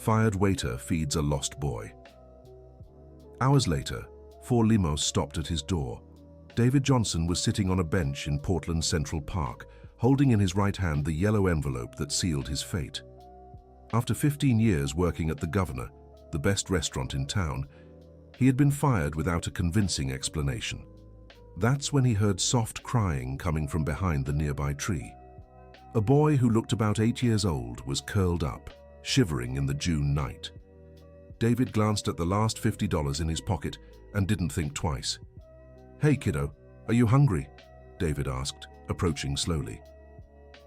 Fired waiter feeds a lost boy. Hours later, 4 limos stopped at his door. David Johnson was sitting on a bench in Portland Central Park, holding in his right hand the yellow envelope that sealed his fate. After 15 years working at the Governor, the best restaurant in town, he had been fired without a convincing explanation. That's when he heard soft crying coming from behind the nearby tree. A boy who looked about 8 years old was curled up, shivering in the June night. David glanced at the last $50 in his pocket and didn't think twice. "Hey, kiddo, are you hungry?" David asked, approaching slowly.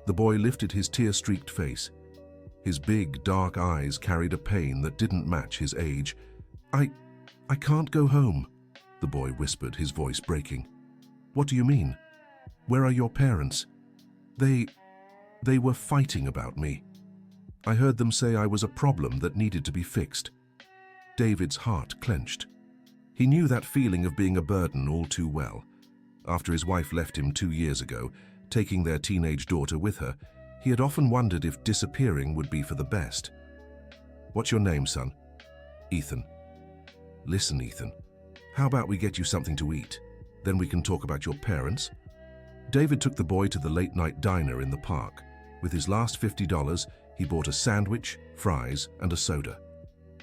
The boy lifted his tear-streaked face. His big, dark eyes carried a pain that didn't match his age. I can't go home," the boy whispered, his voice breaking. "What do you mean? Where are your parents?" They were fighting about me. I heard them say I was a problem that needed to be fixed." David's heart clenched. He knew that feeling of being a burden all too well. After his wife left him 2 years ago, taking their teenage daughter with her, he had often wondered if disappearing would be for the best. "What's your name, son?" "Ethan." "Listen, Ethan, how about we get you something to eat? Then we can talk about your parents." David took the boy to the late-night diner in the park. With his last $50, he bought a sandwich, fries, and a soda.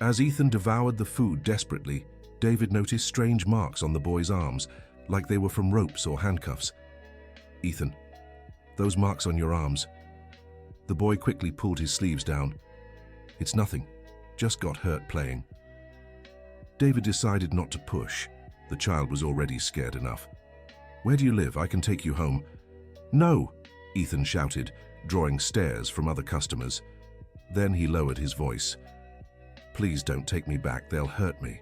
As Ethan devoured the food desperately, David noticed strange marks on the boy's arms, like they were from ropes or handcuffs. "Ethan, those marks on your arms." The boy quickly pulled his sleeves down. "It's nothing, just got hurt playing." David decided not to push. The child was already scared enough. "Where do you live? I can take you home." "No," Ethan shouted, drawing stares from other customers. Then he lowered his voice. "Please don't take me back, they'll hurt me."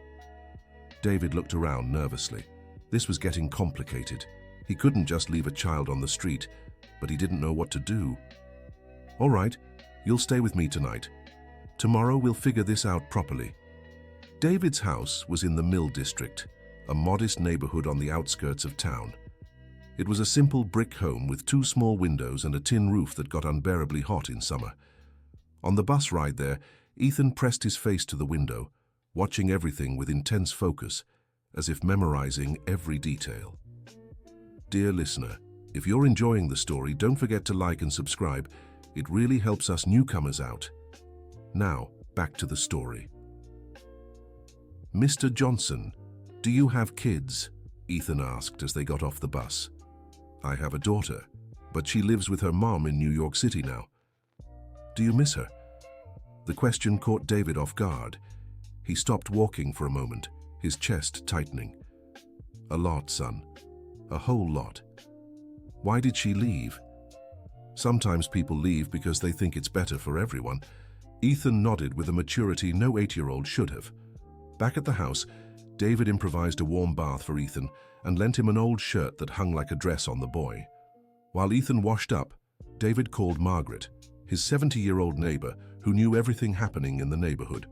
David looked around nervously. This was getting complicated. He couldn't just leave a child on the street, but he didn't know what to do. "All right, you'll stay with me tonight. Tomorrow we'll figure this out properly." David's house was in the Mill District, a modest neighborhood on the outskirts of town. It was a simple brick home with 2 small windows and a tin roof that got unbearably hot in summer. On the bus ride there, Ethan pressed his face to the window, watching everything with intense focus, as if memorizing every detail. Dear listener, if you're enjoying the story, don't forget to like and subscribe. It really helps us newcomers out. Now, back to the story. "Mr. Johnson, do you have kids?" Ethan asked as they got off the bus. "I have a daughter, but she lives with her mom in New York City now." "Do you miss her?" The question caught David off guard. He stopped walking for a moment, his chest tightening. "A lot, son. A whole lot." "Why did she leave?" "Sometimes people leave because they think it's better for everyone." Ethan nodded with a maturity no 8-year-old should have. Back at the house, David improvised a warm bath for Ethan and lent him an old shirt that hung like a dress on the boy. While Ethan washed up, David called Margaret, his 70-year-old neighbor who knew everything happening in the neighborhood.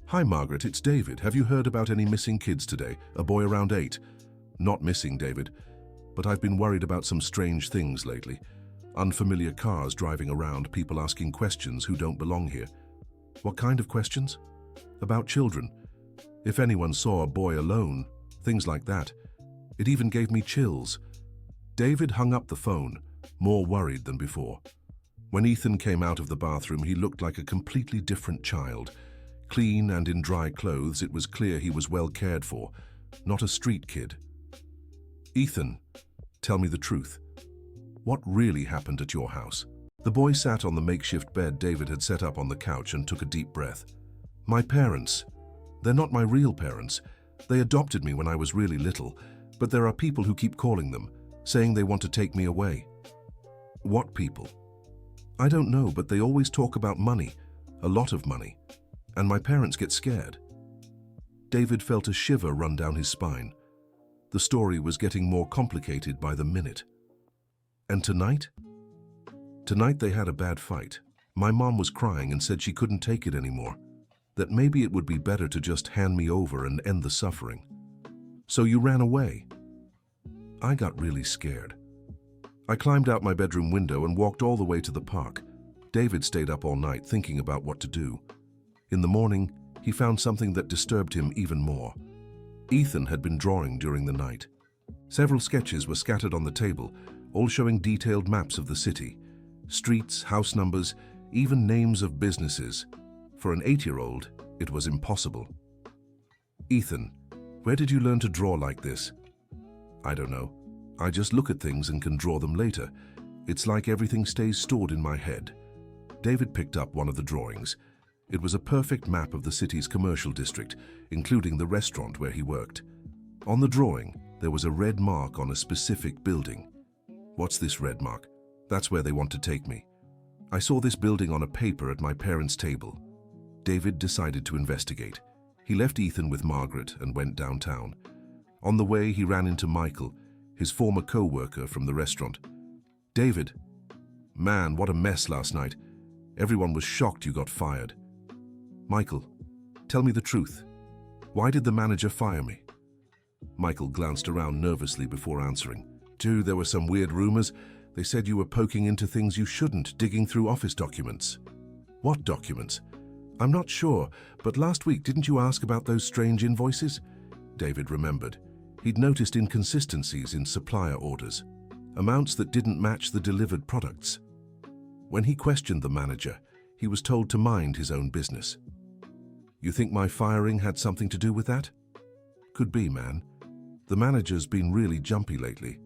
"Hi, Margaret, it's David. Have you heard about any missing kids today? A boy around 8. "Not missing, David, but I've been worried about some strange things lately. Unfamiliar cars driving around, people asking questions who don't belong here." "What kind of questions?" "About children. If anyone saw a boy alone, things like that. It even gave me chills." David hung up the phone, more worried than before. When Ethan came out of the bathroom, he looked like a completely different child. Clean and in dry clothes, it was clear he was well cared for, not a street kid. "Ethan, tell me the truth. What really happened at your house?" The boy sat on the makeshift bed David had set up on the couch and took a deep breath. "My parents. They're not my real parents. They adopted me when I was really little, but there are people who keep calling them, saying they want to take me away." "What people?" "I don't know, but they always talk about money, a lot of money, and my parents get scared." David felt a shiver run down his spine. The story was getting more complicated by the minute. "And tonight?" "Tonight they had a bad fight. My mom was crying and said she couldn't take it anymore, that maybe it would be better to just hand me over and end the suffering." "So you ran away?" "I got really scared. I climbed out my bedroom window and walked all the way to the park. David stayed up all night thinking about what to do." In the morning, he found something that disturbed him even more. Ethan had been drawing during the night. Several sketches were scattered on the table, all showing detailed maps of the city. Streets, house numbers, even names of businesses. For an 8-year-old, it was impossible. "Ethan, where did you learn to draw like this?" "I don't know. I just look at things and can draw them later. It's like everything stays stored in my head." David picked up one of the drawings. It was a perfect map of the city's commercial district, including the restaurant where he worked. On the drawing, there was a red mark on a specific building. "What's this red mark?" "That's where they want to take me. I saw this building on a paper at my parents' table." David decided to investigate. He left Ethan with Margaret and went downtown. On the way, he ran into Michael, his former co-worker from the restaurant. "David, man, what a mess last night. Everyone was shocked you got fired." "Michael, tell me the truth. Why did the manager fire me?" Michael glanced around nervously before answering. "Dude, there were some weird rumors. They said you were poking into things you shouldn't, digging through office documents." "What documents?" "I'm not sure, but last week didn't you ask about those strange invoices?" David remembered. He'd noticed inconsistencies in supplier orders, amounts that didn't match the delivered products. When he questioned the manager, he was told to mind his own business. "You think my firing had something to do with that?" "Could be, man. The manager's been really jumpy lately,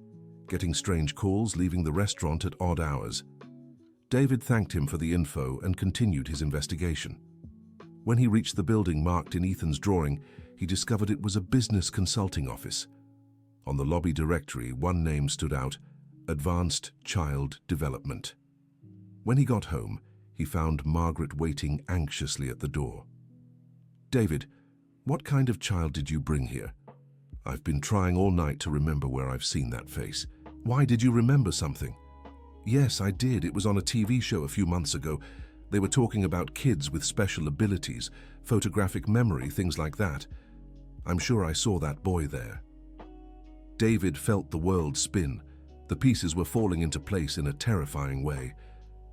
getting strange calls, leaving the restaurant at odd hours." David thanked him for the info and continued his investigation. When he reached the building marked in Ethan's drawing, he discovered it was a business consulting office. On the lobby directory, one name stood out: Advanced Child Development. When he got home, he found Margaret waiting anxiously at the door. "David, what kind of child did you bring here? I've been trying all night to remember where I've seen that face." "Why, did you remember something?" "Yes, I did. It was on a TV show a few months ago. They were talking about kids with special abilities, photographic memory, things like that. I'm sure I saw that boy there." David felt the world spin. The pieces were falling into place in a terrifying way.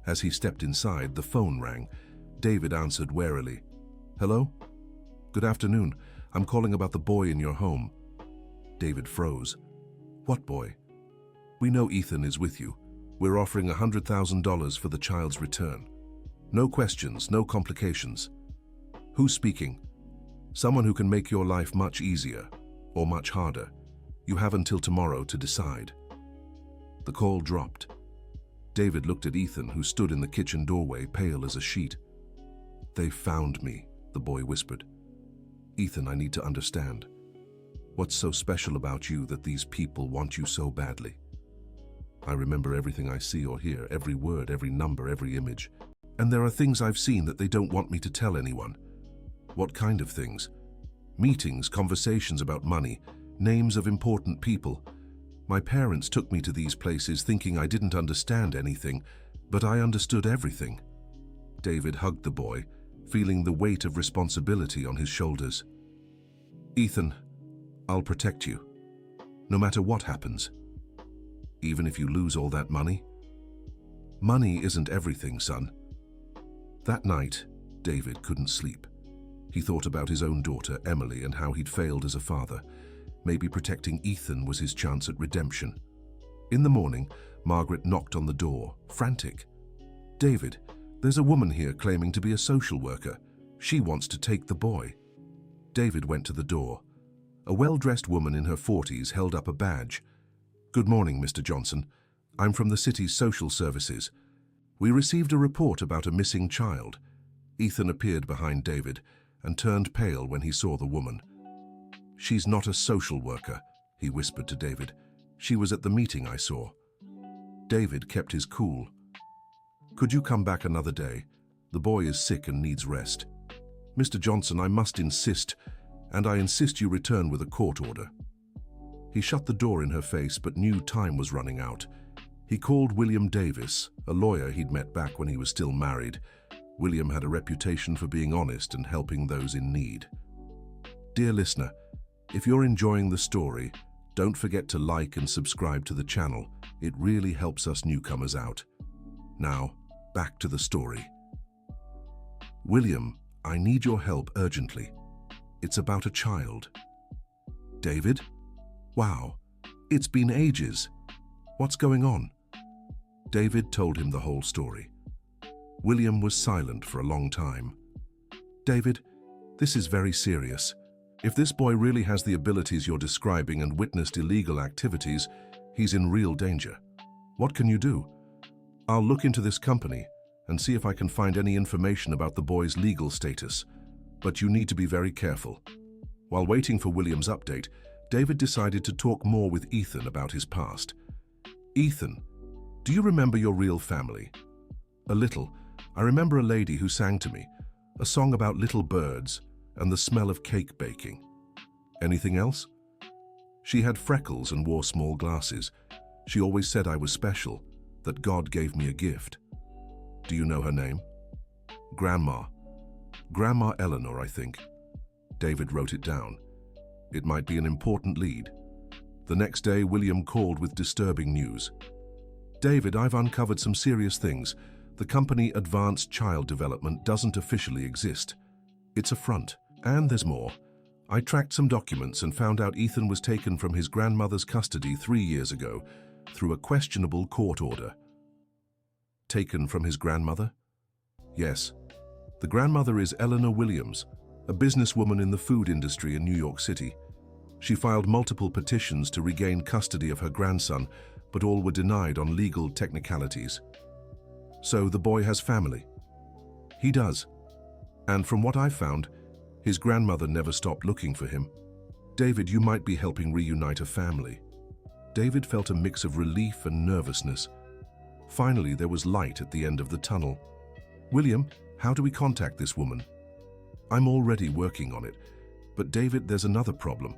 As he stepped inside, the phone rang. David answered warily. "Hello? Good afternoon. I'm calling about the boy in your home." David froze. "What boy?" "We know Ethan is with you. We're offering $100,000 for the child's return. No questions, no complications." "Who's speaking?" "Someone who can make your life much easier, or much harder. You have until tomorrow to decide." The call dropped. David looked at Ethan, who stood in the kitchen doorway, pale as a sheet. "They found me," the boy whispered. "Ethan, I need to understand. What's so special about you that these people want you so badly?" "I remember everything I see or hear, every word, every number, every image. And there are things I've seen that they don't want me to tell anyone." "What kind of things?" "Meetings, conversations about money, names of important people. My parents took me to these places thinking I didn't understand anything, but I understood everything." David hugged the boy, feeling the weight of responsibility on his shoulders. "Ethan, I'll protect you, no matter what happens." "Even if you lose all that money?" "Money isn't everything, son." That night, David couldn't sleep. He thought about his own daughter, Emily, and how he'd failed as a father. Maybe protecting Ethan was his chance at redemption. In the morning, Margaret knocked on the door, frantic. "David, there's a woman here claiming to be a social worker. She wants to take the boy." David went to the door. A well-dressed woman in her 40s held up a badge. "Good morning, Mr. Johnson. I'm from the city's social services. We received a report about a missing child." Ethan appeared behind David and turned pale when he saw the woman. "She's not a social worker," he whispered to David. "She was at the meeting I saw." David kept his cool. "Could you come back another day? The boy is sick and needs rest." "Mr. Johnson, I must insist, and I insist you return with a court order." He shut the door in her face, but knew time was running out. He called William Davis, a lawyer he'd met back when he was still married. William had a reputation for being honest and helping those in need. Dear listener, if you're enjoying the story, don't forget to like and subscribe to the channel. It really helps us newcomers out. Now, back to the story. William, I need your help urgently. It's about a child." "David? Wow, it's been ages. What's going on?" David told him the whole story. William was silent for a long time. "David, this is very serious. If this boy really has the abilities you're describing and witnessed illegal activities, he's in real danger. What can you do?" "I'll look into this company and see if I can find any information about the boy's legal status, but you need to be very careful." While waiting for William's update, David decided to talk more with Ethan about his past. "Ethan, do you remember your real family?" "A little. I remember a lady who sang to me, a song about little birds and the smell of cake baking." "Anything else?" "She had freckles and wore small glasses. She always said I was special, that God gave me a gift." "Do you know her name?" "Grandma. Grandma Eleanor, I think." David wrote it down. It might be an important lead. The next day, William called with disturbing news. "David, I've uncovered some serious things. The company Advanced Child Development doesn't officially exist. It's a front. And there's more. I tracked some documents and found out Ethan was taken from his grandmother's custody 3 years ago through a questionable court order." "Taken from his grandmother?" "Yes. The grandmother is Eleanor Williams, a businesswoman in the food industry in New York City. She filed multiple petitions to regain custody of her grandson, but all were denied on legal technicalities." "So the boy has family?" "He does. And from what I've found, his grandmother never stopped looking for him. David, you might be helping reunite a family." David felt a mix of relief and nervousness. Finally, there was light at the end of the tunnel. "William, how do we contact this woman?" "I'm already working on it. But David, there's another problem.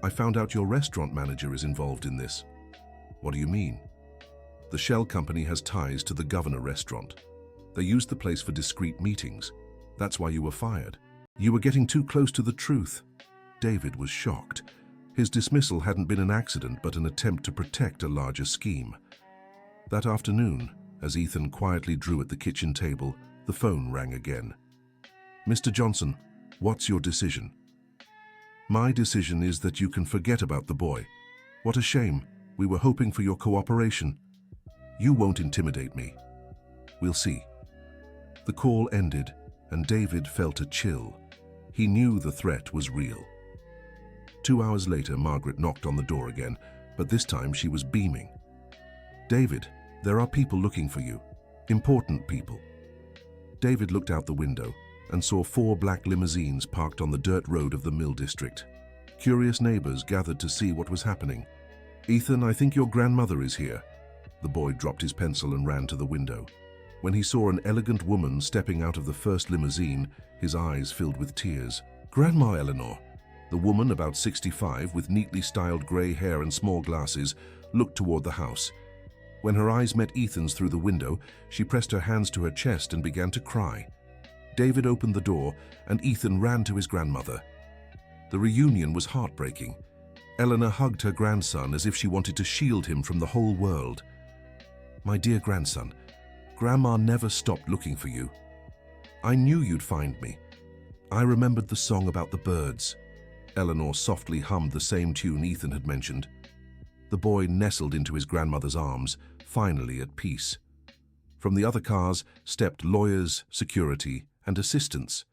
I found out your restaurant manager is involved in this." "What do you mean?" "The shell company has ties to the Governor restaurant. They used the place for discreet meetings. That's why you were fired. You were getting too close to the truth." David was shocked. His dismissal hadn't been an accident, but an attempt to protect a larger scheme. That afternoon, as Ethan quietly drew at the kitchen table, the phone rang again. "Mr. Johnson, what's your decision?" "My decision is that you can forget about the boy. What a shame. We were hoping for your cooperation." "You won't intimidate me." "We'll see." The call ended, and David felt a chill. He knew the threat was real. 2 hours later, Margaret knocked on the door again, but this time she was beaming. "David, there are people looking for you. Important people." David looked out the window and saw 4 black limousines parked on the dirt road of the Mill District. Curious neighbors gathered to see what was happening. "Ethan, I think your grandmother is here." The boy dropped his pencil and ran to the window. When he saw an elegant woman stepping out of the first limousine, his eyes filled with tears. "Grandma Eleanor." The woman, about 65, with neatly styled grey hair and small glasses, looked toward the house. When her eyes met Ethan's through the window, she pressed her hands to her chest and began to cry. David opened the door, and Ethan ran to his grandmother. The reunion was heartbreaking. Eleanor hugged her grandson as if she wanted to shield him from the whole world. "My dear grandson, Grandma never stopped looking for you. I knew you'd find me. I remembered the song about the birds." Eleanor softly hummed the same tune Ethan had mentioned. The boy nestled into his grandmother's arms, finally at peace. From the other cars stepped lawyers, security, and assistants.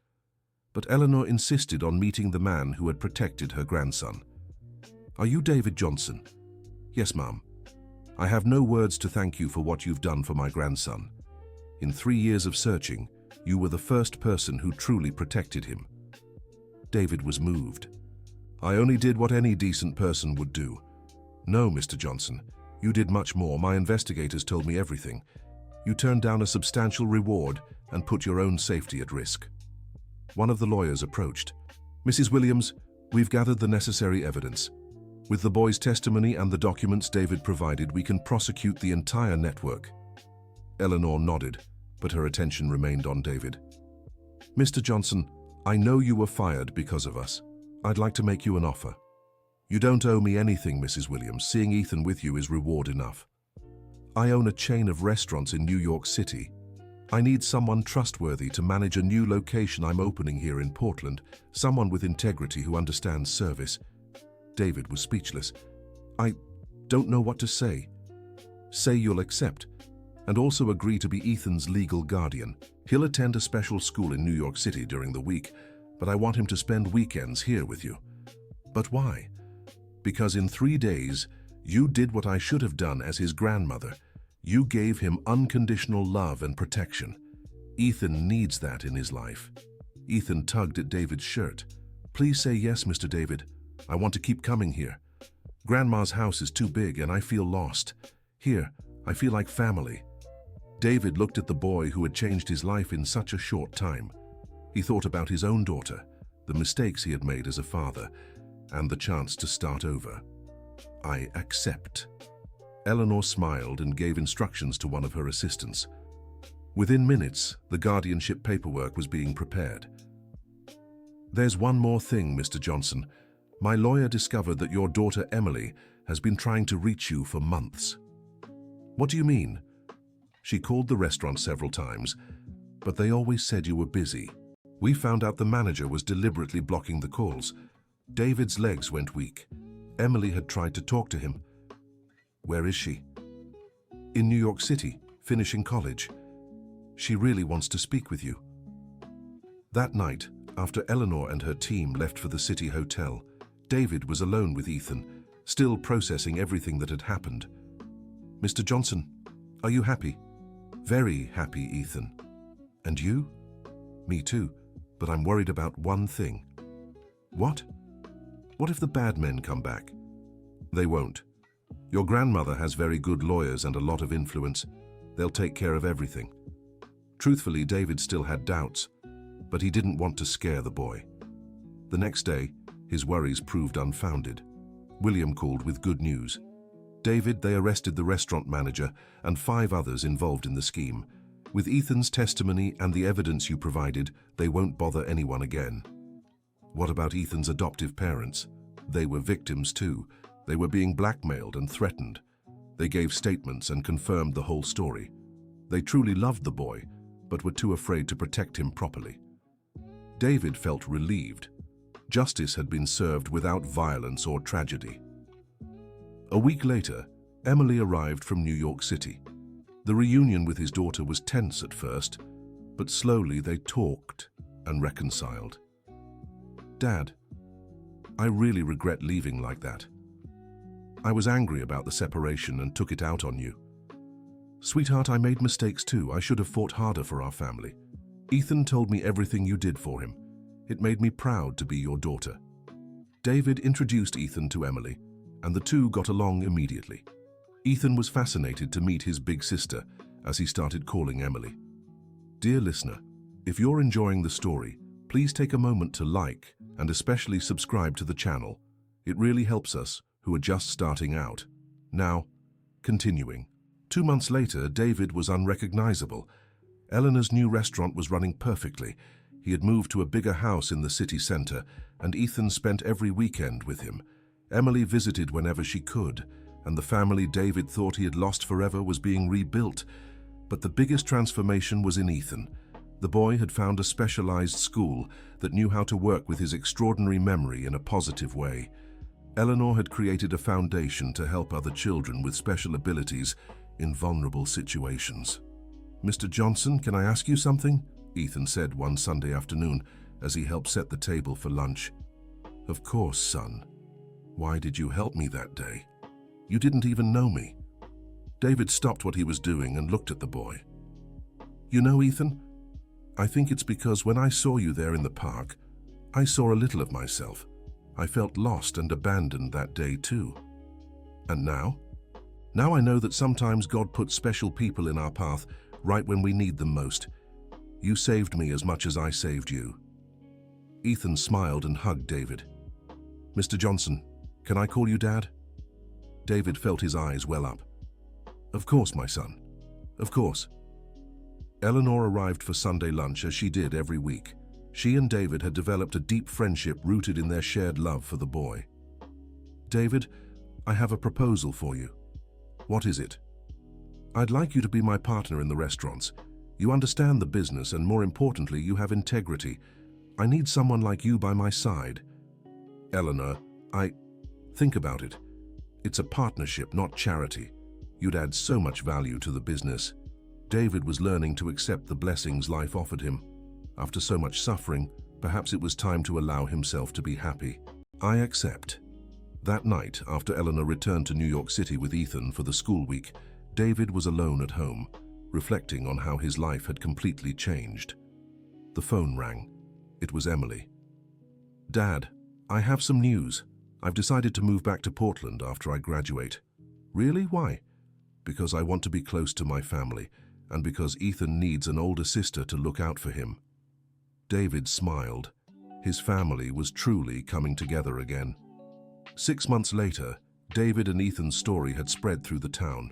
But Eleanor insisted on meeting the man who had protected her grandson. "Are you David Johnson?" "Yes, Ma'am. I have no words to thank you for what you've done for my grandson. In 3 years of searching, you were the first person who truly protected him." David was moved. "I only did what any decent person would do." "No, Mr. Johnson, you did much more. My investigators told me everything. You turned down a substantial reward and put your own safety at risk." One of the lawyers approached. "Mrs. Williams, we've gathered the necessary evidence. With the boy's testimony and the documents David provided, we can prosecute the entire network." Eleanor nodded, but her attention remained on David. "Mr. Johnson, I know you were fired because of us. I'd like to make you an offer." "You don't owe me anything, Mrs. Williams. Seeing Ethan with you is reward enough. I own a chain of restaurants in New York City. I need someone trustworthy to manage a new location I'm opening here in Portland, someone with integrity who understands service. David was speechless. I don't know what to say. Say you'll accept, and also agree to be Ethan's legal guardian. He'll attend a special school in New York City during the week, but I want him to spend weekends here with you. But why? Because in 3 days, you did what I should have done as his grandmother. You gave him unconditional love and protection. Ethan needs that in his life. Ethan tugged at David's shirt. Please say yes, Mr. David. I want to keep coming here. Grandma's house is too big and I feel lost. Here, I feel like family. David looked at the boy who had changed his life in such a short time. He thought about his own daughter, the mistakes he had made as a father, and the chance to start over. I accept. Eleanor smiled and gave instructions to one of her assistants. Within minutes, the guardianship paperwork was being prepared. There's one more thing, Mr. Johnson. My lawyer discovered that your daughter Emily has been trying to reach you for months. What do you mean? She called the restaurant several times, but they always said you were busy. We found out the manager was deliberately blocking the calls. David's legs went weak. Emily had tried to talk to him. Where is she? In New York City, finishing college. She really wants to speak with you. That night, after Eleanor and her team left for the city hotel, David was alone with Ethan, still processing everything that had happened. Mr. Johnson, are you happy? Very happy, Ethan. And you? Me too, but I'm worried about one thing. What? What if the bad men come back? They won't. Your grandmother has very good lawyers and a lot of influence. They'll take care of everything. Truthfully, David still had doubts, but he didn't want to scare the boy. The next day, his worries proved unfounded. William called with good news. David, they arrested the restaurant manager and 5 others involved in the scheme. With Ethan's testimony and the evidence you provided, they won't bother anyone again. What about Ethan's adoptive parents? They were victims too. They were being blackmailed and threatened. They gave statements and confirmed the whole story. They truly loved the boy, but were too afraid to protect him properly. David felt relieved. Justice had been served without violence or tragedy. A week later, Emily arrived from New York City. The reunion with his daughter was tense at first, but slowly they talked and reconciled. Dad, I really regret leaving like that. I was angry about the separation and took it out on you. Sweetheart, I made mistakes too. I should have fought harder for our family. Ethan told me everything you did for him. It made me proud to be your daughter. David introduced Ethan to Emily, and the two got along immediately. Ethan was fascinated to meet his big sister as he started calling Emily. Dear listener, if you're enjoying the story, please take a moment to like and especially subscribe to the channel. It really helps us who are just starting out. Now, continuing. 2 months later, David was unrecognizable. Eleanor's new restaurant was running perfectly. He had moved to a bigger house in the city center, and Ethan spent every weekend with him. Emily visited whenever she could, and the family David thought he had lost forever was being rebuilt. But the biggest transformation was in Ethan. The boy had found a specialized school that knew how to work with his extraordinary memory in a positive way. Eleanor had created a foundation to help other children with special abilities in vulnerable situations. Mr. Johnson, can I ask you something? Ethan said one Sunday afternoon as he helped set the table for lunch. Of course, son. Why did you help me that day? You didn't even know me. David stopped what he was doing and looked at the boy. You know, Ethan, I think it's because when I saw you there in the park, I saw a little of myself. I felt lost and abandoned that day too. And now? Now I know that sometimes God puts special people in our path right when we need them most. You saved me as much as I saved you. Ethan smiled and hugged David. Mr. Johnson, can I call you Dad? David felt his eyes well up. Of course, my son. Of course. Eleanor arrived for Sunday lunch as she did every week. She and David had developed a deep friendship rooted in their shared love for the boy. David, I have a proposal for you. What is it? I'd like you to be my partner in the restaurants. You understand the business, and more importantly, you have integrity. I need someone like you by my side. Eleanor, think about it. It's a partnership, not charity. You'd add so much value to the business. David was learning to accept the blessings life offered him. After so much suffering, perhaps it was time to allow himself to be happy. I accept. That night, after Eleanor returned to New York City with Ethan for the school week, David was alone at home, reflecting on how his life had completely changed. The phone rang. It was Emily. Dad, I have some news. I've decided to move back to Portland after I graduate. Really? Why? Because I want to be close to my family, and because Ethan needs an older sister to look out for him. David smiled. His family was truly coming together again. 6 months later, David and Ethan's story had spread through the town.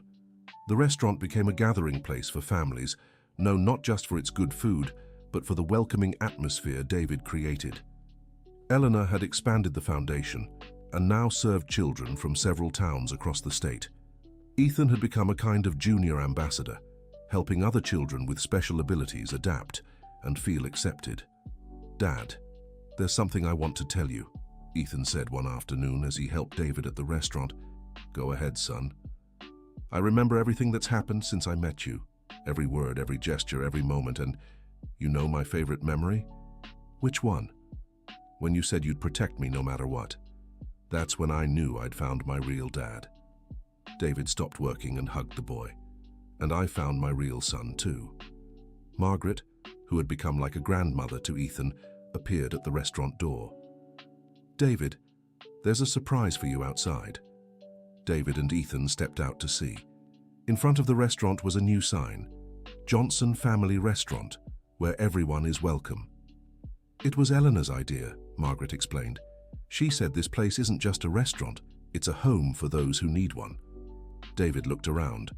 The restaurant became a gathering place for families, known not just for its good food, but for the welcoming atmosphere David created. Eleanor had expanded the foundation and now served children from several towns across the state. Ethan had become a kind of junior ambassador, helping other children with special abilities adapt and feel accepted. Dad, there's something I want to tell you, Ethan said one afternoon as he helped David at the restaurant. Go ahead, son. I remember everything that's happened since I met you. Every word, every gesture, every moment, and you know my favorite memory? Which one? When you said you'd protect me no matter what. That's when I knew I'd found my real dad. David stopped working and hugged the boy. And I found my real son too. Margaret, who had become like a grandmother to Ethan, appeared at the restaurant door. David, there's a surprise for you outside. David and Ethan stepped out to see. In front of the restaurant was a new sign, Johnson Family Restaurant, where everyone is welcome. It was Eleanor's idea, Margaret explained. She said this place isn't just a restaurant, it's a home for those who need one. David looked around.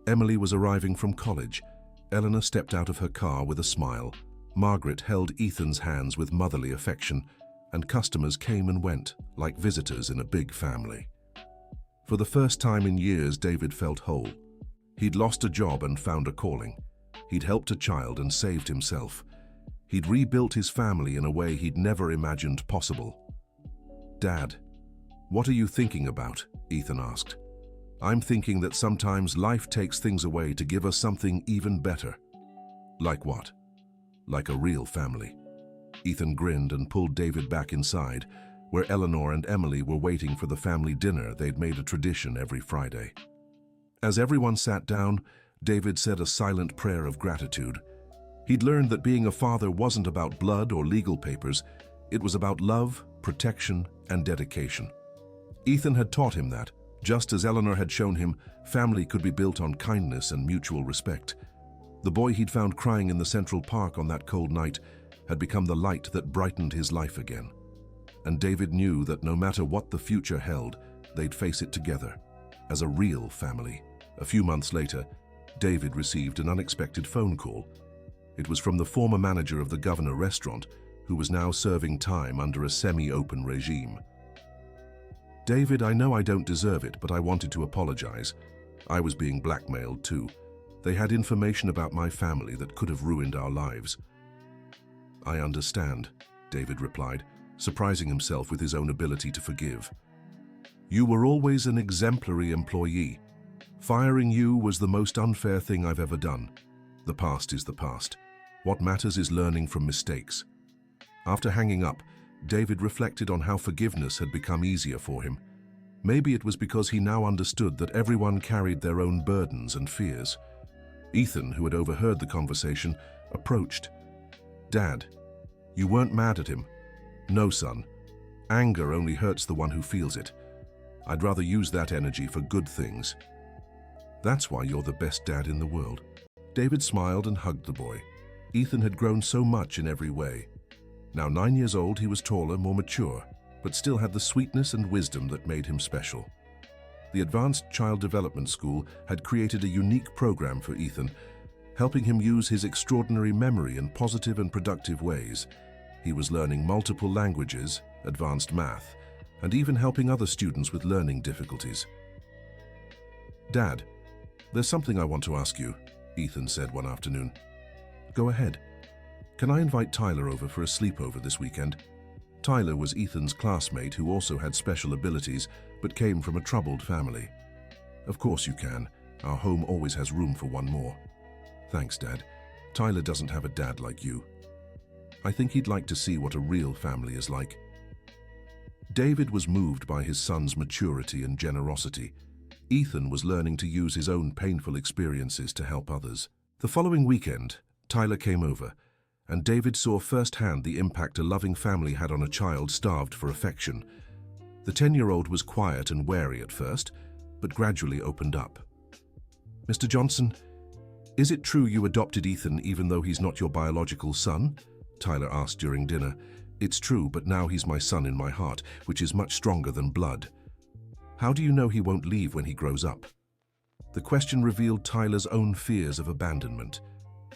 Emily was arriving from college. Eleanor stepped out of her car with a smile. Margaret held Ethan's hands with motherly affection, and customers came and went, like visitors in a big family. For the first time in years, David felt whole. He'd lost a job and found a calling. He'd helped a child and saved himself. He'd rebuilt his family in a way he'd never imagined possible. Dad, what are you thinking about? Ethan asked. I'm thinking that sometimes life takes things away to give us something even better. Like what? Like a real family. Ethan grinned and pulled David back inside, where Eleanor and Emily were waiting for the family dinner they'd made a tradition every Friday. As everyone sat down, David said a silent prayer of gratitude. He'd learned that being a father wasn't about blood or legal papers. It was about love, protection, and dedication. Ethan had taught him that, just as Eleanor had shown him, family could be built on kindness and mutual respect. The boy he'd found crying in the Central Park on that cold night had become the light that brightened his life again. And David knew that no matter what the future held, they'd face it together, as a real family. A few months later, David received an unexpected phone call. It was from the former manager of the Governor restaurant, who was now serving time under a semi-open regime. David, I know I don't deserve it, but I wanted to apologize. I was being blackmailed too. They had information about my family that could have ruined our lives. I understand, David replied, surprising himself with his own ability to forgive. You were always an exemplary employee. Firing you was the most unfair thing I've ever done. The past is the past. What matters is learning from mistakes. After hanging up, David reflected on how forgiveness had become easier for him. Maybe it was because he now understood that everyone carried their own burdens and fears. Ethan, who had overheard the conversation, approached. Dad, you weren't mad at him. No, son. Anger only hurts the one who feels it. I'd rather use that energy for good things. That's why you're the best dad in the world. David smiled and hugged the boy. Ethan had grown so much in every way. Now 9 years old, he was taller, more mature, but still had the sweetness and wisdom that made him special. The Advanced Child Development School had created a unique program for Ethan, helping him use his extraordinary memory in positive and productive ways. He was learning multiple languages, advanced math, and even helping other students with learning difficulties. Dad, there's something I want to ask you, Ethan said one afternoon. Go ahead. Can I invite Tyler over for a sleepover this weekend? Tyler was Ethan's classmate who also had special abilities but came from a troubled family. Of course you can. Our home always has room for one more. Thanks, Dad. Tyler doesn't have a dad like you. I think he'd like to see what a real family is like. David was moved by his son's maturity and generosity. Ethan was learning to use his own painful experiences to help others. The following weekend, Tyler came over, and David saw firsthand the impact a loving family had on a child starved for affection. The 10-year-old was quiet and wary at first, but gradually opened up. Mr. Johnson, is it true you adopted Ethan even though he's not your biological son? Tyler asked during dinner. It's true, but now he's my son in my heart, which is much stronger than blood. How do you know he won't leave when he grows up? The question revealed Tyler's own fears of abandonment.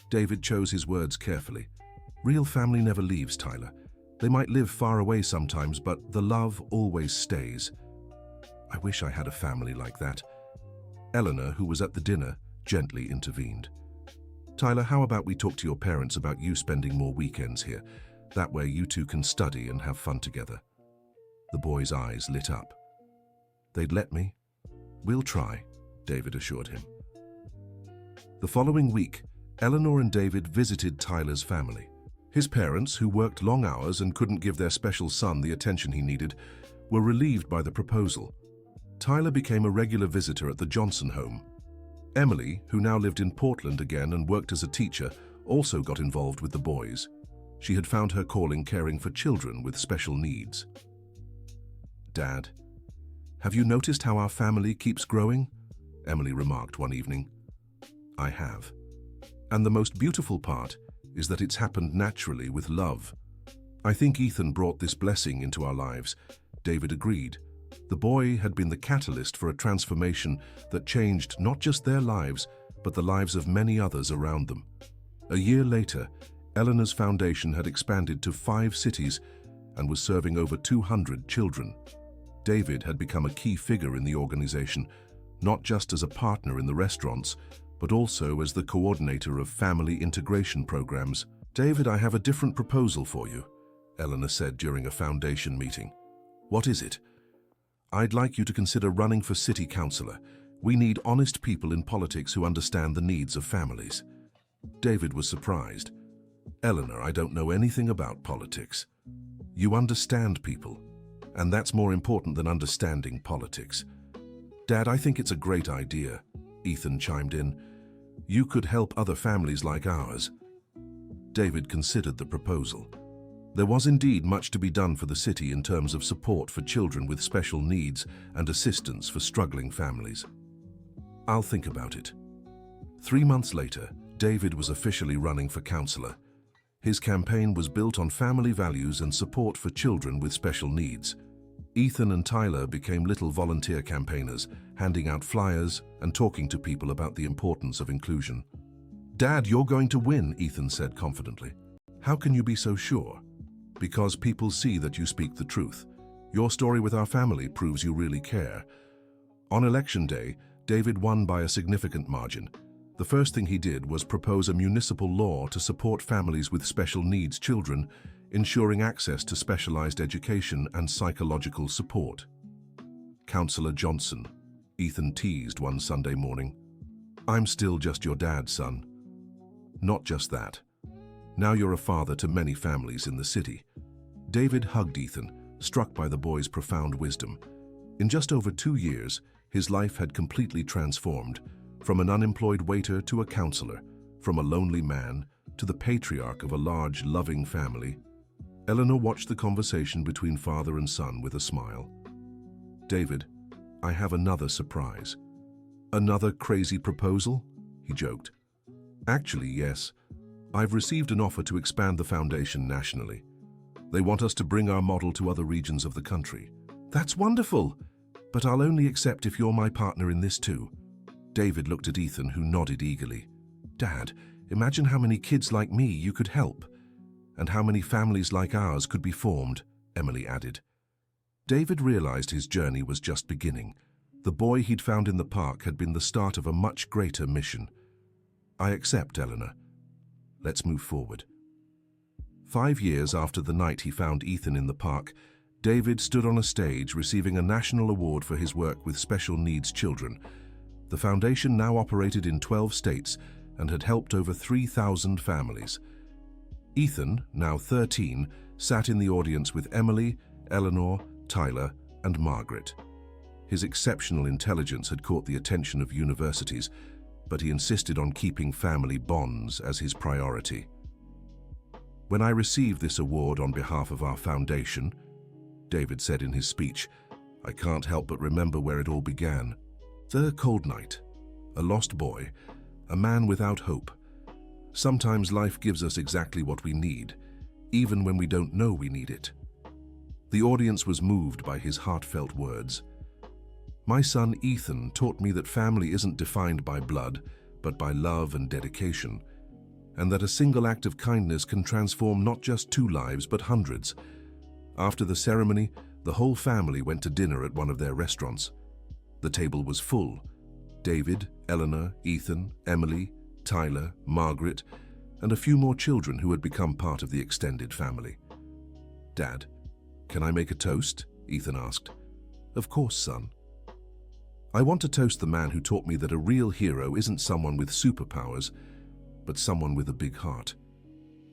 David chose his words carefully. Real family never leaves, Tyler. They might live far away sometimes, but the love always stays. I wish I had a family like that. Eleanor, who was at the dinner, gently intervened. Tyler, how about we talk to your parents about you spending more weekends here? That way you two can study and have fun together. The boy's eyes lit up. They'd let me? We'll try, David assured him. The following week, Eleanor and David visited Tyler's family. His parents, who worked long hours and couldn't give their special son the attention he needed, were relieved by the proposal. Tyler became a regular visitor at the Johnson home. Emily, who now lived in Portland again and worked as a teacher, also got involved with the boys. She had found her calling caring for children with special needs. Dad, have you noticed how our family keeps growing? Emily remarked one evening. I have. And the most beautiful part is that it's happened naturally with love. I think Ethan brought this blessing into our lives. David agreed. The boy had been the catalyst for a transformation that changed not just their lives, but the lives of many others around them. A year later, Eleanor's foundation had expanded to 5 cities and was serving over 200 children. David had become a key figure in the organization, not just as a partner in the restaurants, but also as the coordinator of family integration programs. David, I have a different proposal for you, Eleanor said during a foundation meeting. What is it? I'd like you to consider running for city councillor. We need honest people in politics who understand the needs of families. David was surprised. Eleanor, I don't know anything about politics. You understand people, and that's more important than understanding politics. Dad, I think it's a great idea, Ethan chimed in. You could help other families like ours. David considered the proposal. There was indeed much to be done for the city in terms of support for children with special needs and assistance for struggling families. I'll think about it. 3 months later, David was officially running for councillor. His campaign was built on family values and support for children with special needs. Ethan and Tyler became little volunteer campaigners, handing out flyers and talking to people about the importance of inclusion. Dad, you're going to win, Ethan said confidently. How can you be so sure? Because people see that you speak the truth. Your story with our family proves you really care. On election day, David won by a significant margin. The first thing he did was propose a municipal law to support families with special needs children, ensuring access to specialized education and psychological support. Councillor Johnson, Ethan teased one Sunday morning. I'm still just your dad, son. Not just that. Now you're a father to many families in the city. David hugged Ethan, struck by the boy's profound wisdom. In just over 2 years, his life had completely transformed, from an unemployed waiter to a counselor, from a lonely man to the patriarch of a large, loving family. Eleanor watched the conversation between father and son with a smile. David, I have another surprise. Another crazy proposal? He joked. Actually, yes. I've received an offer to expand the foundation nationally. They want us to bring our model to other regions of the country. That's wonderful, but I'll only accept if you're my partner in this too. David looked at Ethan, who nodded eagerly. Dad, imagine how many kids like me you could help, and how many families like ours could be formed, Emily added. David realized his journey was just beginning. The boy he'd found in the park had been the start of a much greater mission. I accept, Eleanor. Let's move forward. 5 years after the night he found Ethan in the park, David stood on a stage receiving a national award for his work with special needs children. The foundation now operated in 12 states and had helped over 3,000 families. Ethan, now 13, sat in the audience with Emily, Eleanor, Tyler, and Margaret. His exceptional intelligence had caught the attention of universities, but he insisted on keeping family bonds as his priority. "When I received this award on behalf of our foundation," David said in his speech, "I can't help but remember where it all began. A cold night, a lost boy, a man without hope. Sometimes life gives us exactly what we need, even when we don't know we need it." The audience was moved by his heartfelt words. "My son Ethan taught me that family isn't defined by blood, but by love and dedication, and that a single act of kindness can transform not just 2 lives, but hundreds." After the ceremony, the whole family went to dinner at one of their restaurants. The table was full. David, Eleanor, Ethan, Emily, Tyler, Margaret, and a few more children who had become part of the extended family. "Dad, can I make a toast?" Ethan asked. "Of course, son. I want to toast the man who taught me that a real hero isn't someone with superpowers, but someone with a big heart.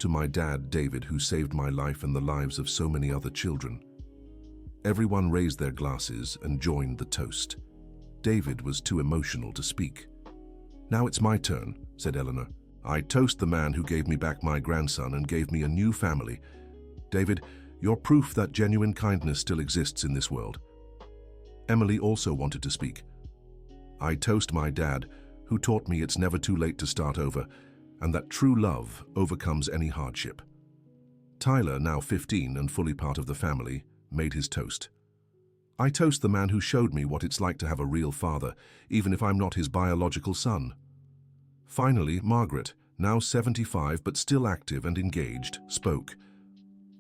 To my dad, David, who saved my life and the lives of so many other children." Everyone raised their glasses and joined the toast. David was too emotional to speak. "Now it's my turn," said Eleanor. "I toast the man who gave me back my grandson and gave me a new family. David, you're proof that genuine kindness still exists in this world." Emily also wanted to speak. "I toast my dad, who taught me it's never too late to start over, and that true love overcomes any hardship." Tyler, now 15 and fully part of the family, made his toast. "I toast the man who showed me what it's like to have a real father, even if I'm not his biological son." Finally, Margaret, now 75 but still active and engaged, spoke.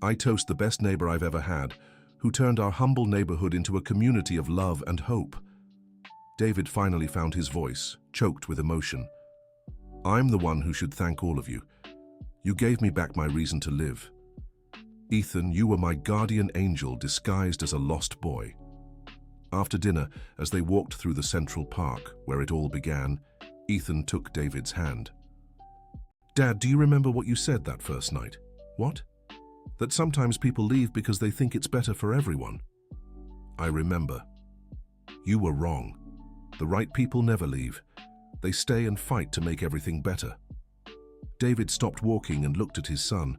"I toast the best neighbor I've ever had, who turned our humble neighborhood into a community of love and hope." David finally found his voice, choked with emotion. "I'm the one who should thank all of you. You gave me back my reason to live. Ethan, you were my guardian angel disguised as a lost boy." After dinner, as they walked through the Central Park, where it all began, Ethan took David's hand. "Dad, do you remember what you said that first night?" "What?" "That sometimes people leave because they think it's better for everyone." "I remember. You were wrong. The right people never leave. They stay and fight to make everything better." David stopped walking and looked at his son.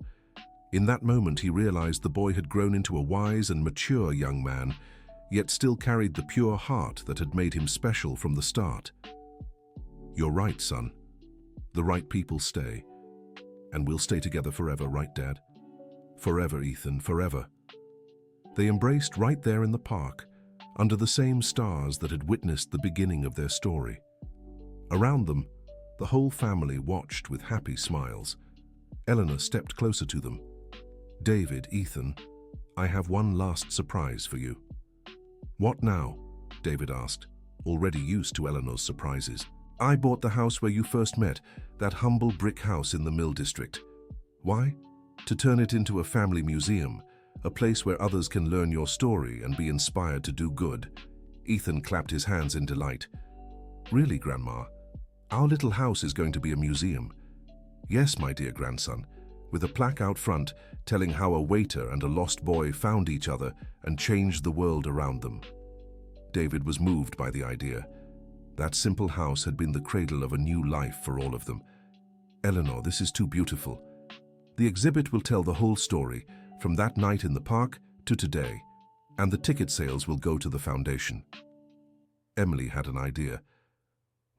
In that moment, he realized the boy had grown into a wise and mature young man, yet still carried the pure heart that had made him special from the start. "You're right, son. The right people stay. And we'll stay together forever, right, Dad?" "Forever, Ethan, forever." They embraced right there in the park, under the same stars that had witnessed the beginning of their story. Around them, the whole family watched with happy smiles. Eleanor stepped closer to them. "David, Ethan, I have one last surprise for you." "What now?" David asked, already used to Eleanor's surprises. "I bought the house where you first met, that humble brick house in the Mill District. Why? To turn it into a family museum, a place where others can learn your story and be inspired to do good." Ethan clapped his hands in delight. "Really, Grandma? Our little house is going to be a museum?" "Yes, my dear grandson, with a plaque out front telling how a waiter and a lost boy found each other and changed the world around them." David was moved by the idea. That simple house had been the cradle of a new life for all of them. "Eleanor, this is too beautiful. The exhibit will tell the whole story, from that night in the park to today, and the ticket sales will go to the foundation." Emily had an idea.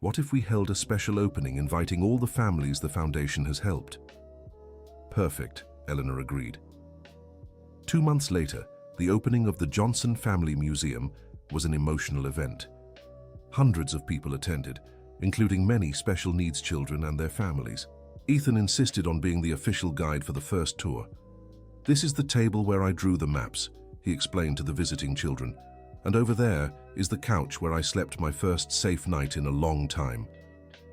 "What if we held a special opening inviting all the families the foundation has helped?" "Perfect," Eleanor agreed. 2 months later, the opening of the Johnson Family Museum was an emotional event. Hundreds of people attended, including many special needs children and their families. Ethan insisted on being the official guide for the first tour. "This is the table where I drew the maps," he explained to the visiting children. "And over there is the couch where I slept my first safe night in a long time."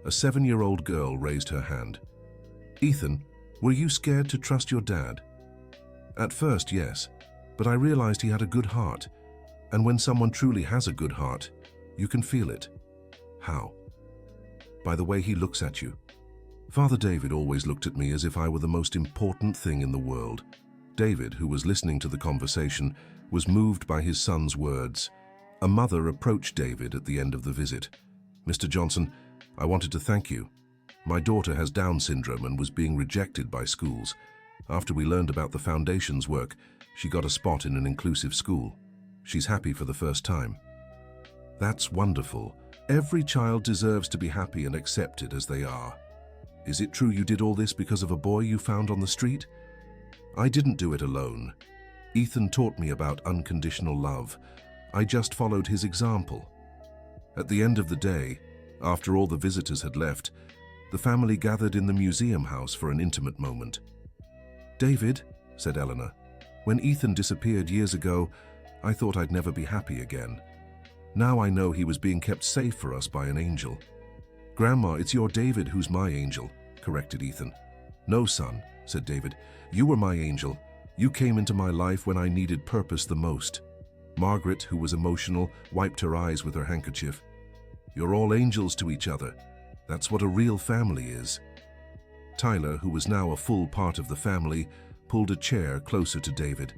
A 7-year-old girl raised her hand. Ethan, were you scared to trust your dad? At first, yes, but I realized he had a good heart. And when someone truly has a good heart, you can feel it. How? By the way he looks at you. Father David always looked at me as if I were the most important thing in the world. David, who was listening to the conversation, was moved by his son's words. A mother approached David at the end of the visit. "Mr. Johnson, I wanted to thank you. My daughter has Down syndrome and was being rejected by schools. After we learned about the Foundation's work, she got a spot in an inclusive school. She's happy for the first time." That's wonderful. Every child deserves to be happy and accepted as they are. Is it true you did all this because of a boy you found on the street? I didn't do it alone. Ethan taught me about unconditional love. I just followed his example. At the end of the day, after all the visitors had left, the family gathered in the museum house for an intimate moment. "David," said Eleanor, "when Ethan disappeared years ago, I thought I'd never be happy again. Now I know he was being kept safe for us by an angel." "Grandma, it's your David who's my angel," corrected Ethan. "No, son," said David. "You were my angel. You came into my life when I needed purpose the most." Margaret, who was emotional, wiped her eyes with her handkerchief. "You're all angels to each other. That's what a real family is." Tyler, who was now a full part of the family, pulled a chair closer to David.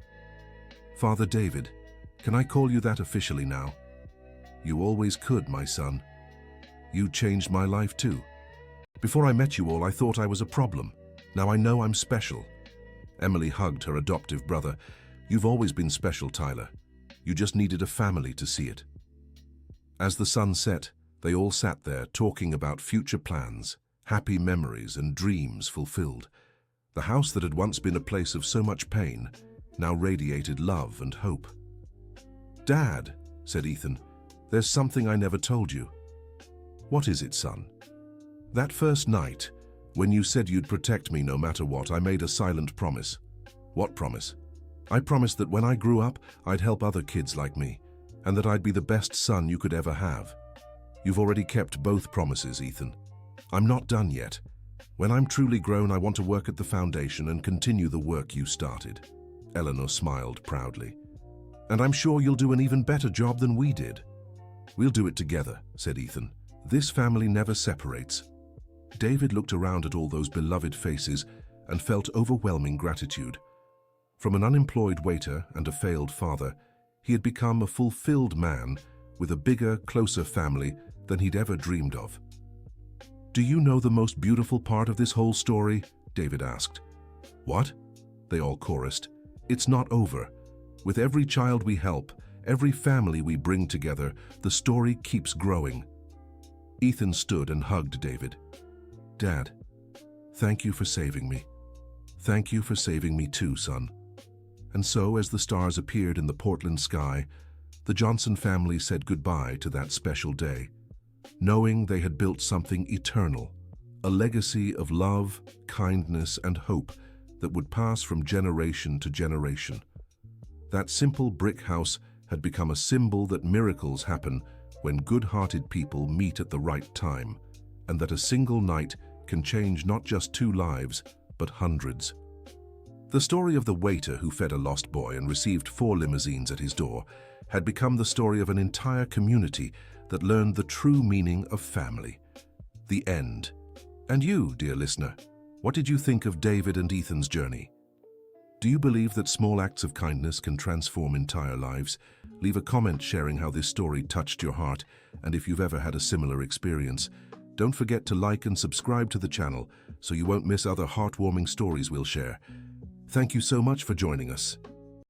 "Father David, can I call you that officially now?" "You always could, my son. You changed my life too. Before I met you all, I thought I was a problem. Now I know I'm special." Emily hugged her adoptive brother. "You've always been special, Tyler. You just needed a family to see it." As the sun set, they all sat there talking about future plans, happy memories and dreams fulfilled. The house that had once been a place of so much pain now radiated love and hope. "Dad," said Ethan, "there's something I never told you." "What is it, son?" "That first night, when you said you'd protect me no matter what, I made a silent promise." "What promise?" "I promised that when I grew up, I'd help other kids like me, and that I'd be the best son you could ever have." "You've already kept both promises, Ethan." "I'm not done yet. When I'm truly grown, I want to work at the Foundation and continue the work you started." Eleanor smiled proudly. "And I'm sure you'll do an even better job than we did." "We'll do it together," said Ethan. "This family never separates." David looked around at all those beloved faces and felt overwhelming gratitude. From an unemployed waiter and a failed father, he had become a fulfilled man with a bigger, closer family than he'd ever dreamed of. "Do you know the most beautiful part of this whole story?" David asked. "What?" they all chorused. "It's not over. With every child we help, every family we bring together, the story keeps growing." Ethan stood and hugged David. "Dad, thank you for saving me. Thank you for saving me too, son." And so, as the stars appeared in the Portland sky, the Johnson family said goodbye to that special day, knowing they had built something eternal, a legacy of love, kindness, and hope that would pass from generation to generation. That simple brick house had become a symbol that miracles happen when good-hearted people meet at the right time, and that a single night can change not just 2 lives, but hundreds. The story of the waiter who fed a lost boy and received 4 limousines at his door had become the story of an entire community that learned the true meaning of family. The end. And you, dear listener, what did you think of David and Ethan's journey? Do you believe that small acts of kindness can transform entire lives? Leave a comment sharing how this story touched your heart, and if you've ever had a similar experience. Don't forget to like and subscribe to the channel so you won't miss other heartwarming stories we'll share. Thank you so much for joining us.